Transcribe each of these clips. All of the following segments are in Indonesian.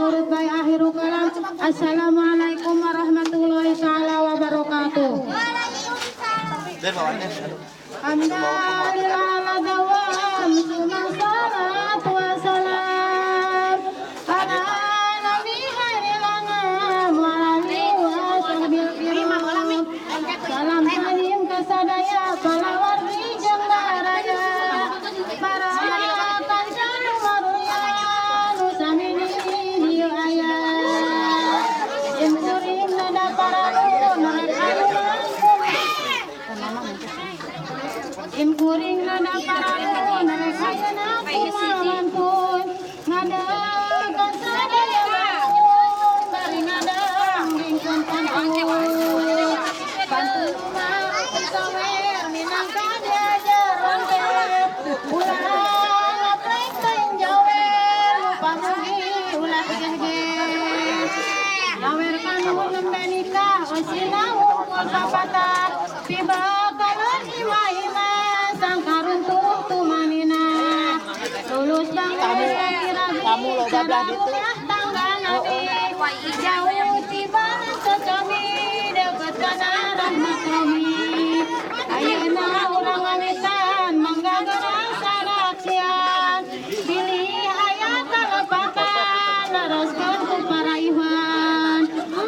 urut bae akhirul kalam. Assalamualaikum warahmatullahi taala wabarakatuh. Alhamdulillah dawam sumang salat wa salam ala nabi khairil anam wa alihi wa sahbihi kiram. Salam salim kesadaya salawat rijang baraya para kancan maruya nusamini dieu aya yang kuring nada para im kuring nada paraun naik ayeuna kumaha pun ngadakan sadaya bangun bari ngadang bingkeun pantun pantun mah sawer minangka diajaran ulah ngaprek teuing jawer lupa mugi ulah geh-geh jawer kanu nembe nikah osina wungkul sapatah tiba kalon ima-ima sangkaruntung tumanina lulus bangkai kamu lo bablah ditu tangga nabi jauh tiba secami deket kana rahmat kami ayeuna urang anisan manggagerang sadaksian pilih aya kalepatan leroskeun ku para ikhwan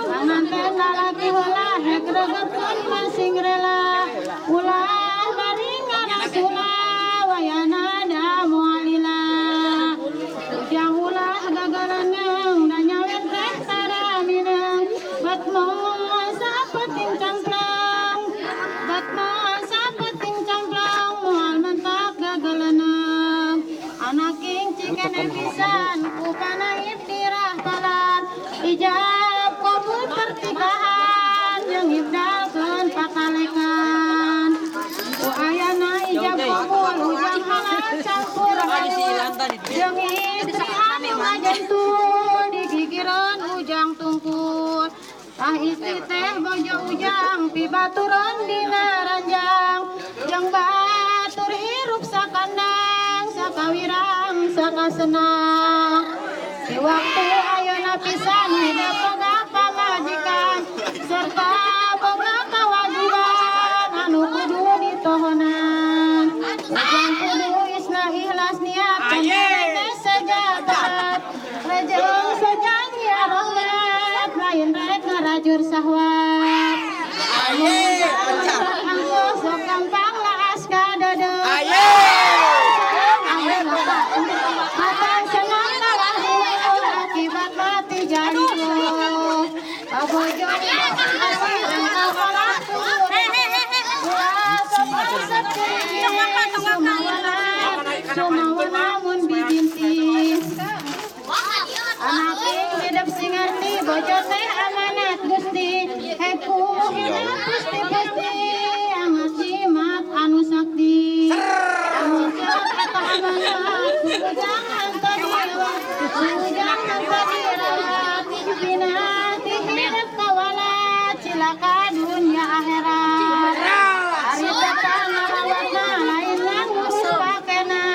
panganten lalaki heula hek regetkeun masing rela ulah baringan sula wayana da mualila ujang ulah gagaranang da nyawet teh saraminang batmo sapeting cangkrang batmo sapeting cangkrang moal mentak gagalanang anak king cikene pisan ku panaib dirah talan ijab kabul pertikahan jeung hibdalkeun pakalekan ayana ijab kabul ujang halal campur adun jeung istri anu ngajantul di gigireun ujang tungkul tah istri teh bojo ujang pibaturan dina ranjang jeung batur hirup sakandang sakawirang sakasenang di waktu ayeuna pisan hidup boga pamajikan serta boga kewajiban anu kudu ditohonan ujang kudu isna ikhlas niat teh sajabat rejeng sajanji rahmat lain rek ngarajur sahwat anggo sok gampang laas ka dedeuk matang senang nalahul akibat mati jadi abojo asirang kabalatu sumawana mun bibintis anak hidup sing ngerti bojo teh amanat Gusti heku Gusti angat jimat anu sakti anu ceuk eta amanat jangan tadiwa jangan tadirat binati hidup kawalat cilaka dunia akhirat ari datang ngarawatna lain nganggus pakena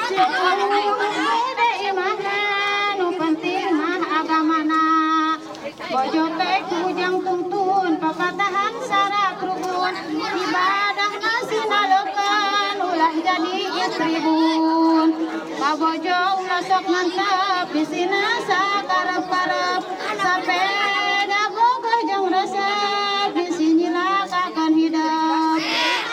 cek imahna nu penting mah agamana bojo teh kujang tuntun papatahan syarat rukun ibadah sinalekeun ulah jadi istribun kabojo ulah sok mantep bisina sakarep-karep sapeda boga jeung resep bisi nyilakakeun hidup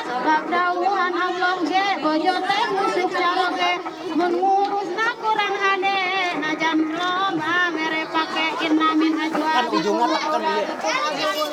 sebab dawuhan Allah ge bojo teh musuh caroge mun ngurusna kurang hade najan loba mere pake inna min ajwa kan ujungna tak kan ieu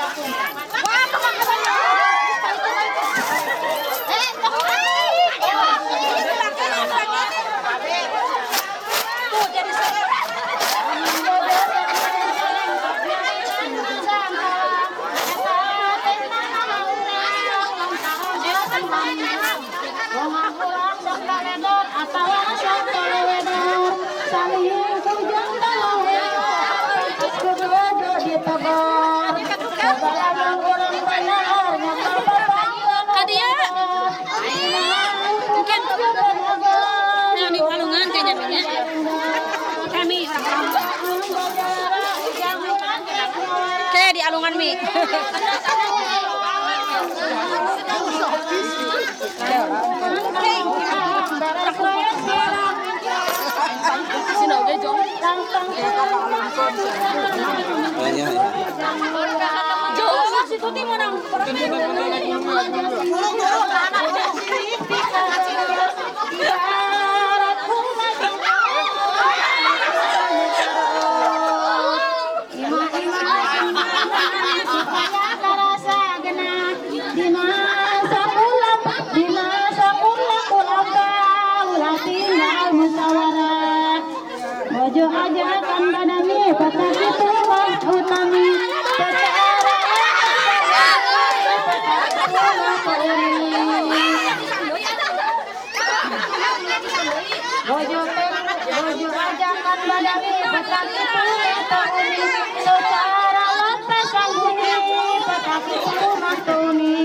alungan mi. Ojo aja kan badami patah itu utami Ojo aja kan badami patah itu utami secara lepas sangguni patah itu mantuni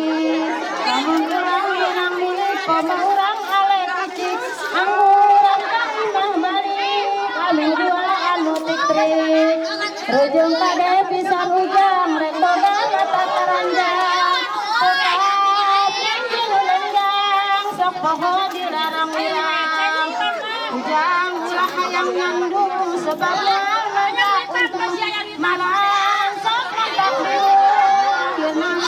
namun kurang bilang milik koma orang ale kecik angguran kaimah bari anu dua anu titrik rujung kade pisan ujang rektoda mata teranjang tetap pilu lenjang sok poho dilarang wirang ujang ulah hayang nyandung sebab nanya untung malah sok mantap diung firman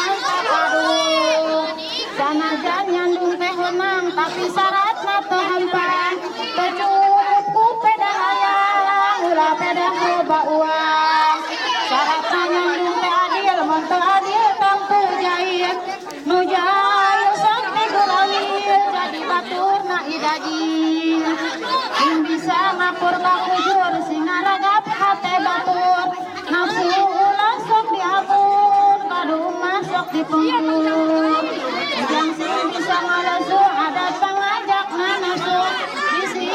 aduh sanajan nyandung teh honang tapi syaratna teu hampan teu cukup ku peda hayang ulah peda loba uang syaratna nyandung teh adil mun teu adil tong teu jahit nu jahil sok digulawil jadi baturna idajil sing bisa ngapur bakujur sing ngaragap hate batur nafsu ulah sok diapur kaduh mah sok dipengkur yang sing bisa ngalasu adat pangajak nanasu isi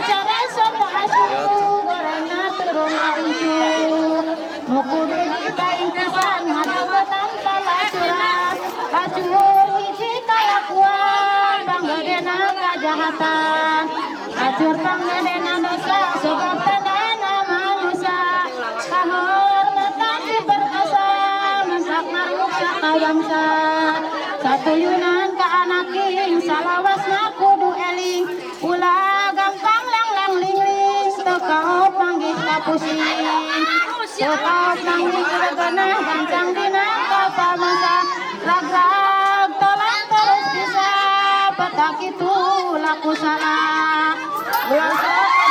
cara sok asu gorengna turun auncu mukudu dikain kesan ngadobetan palacuran lacur hiji kalakuan panggedena kajahatan lacur panggedena dosa sebab tadana manusia kahormatan diperkasa masak maruksa kabangsa satuyunan ka anaking salawasna kudu eling ulah gampang lang lingling teu kaop manggih ka pusing teu kaop manggih gelegenah gancang dina kapamasa ragrag tolak terus bisa petak itu laku salah ulah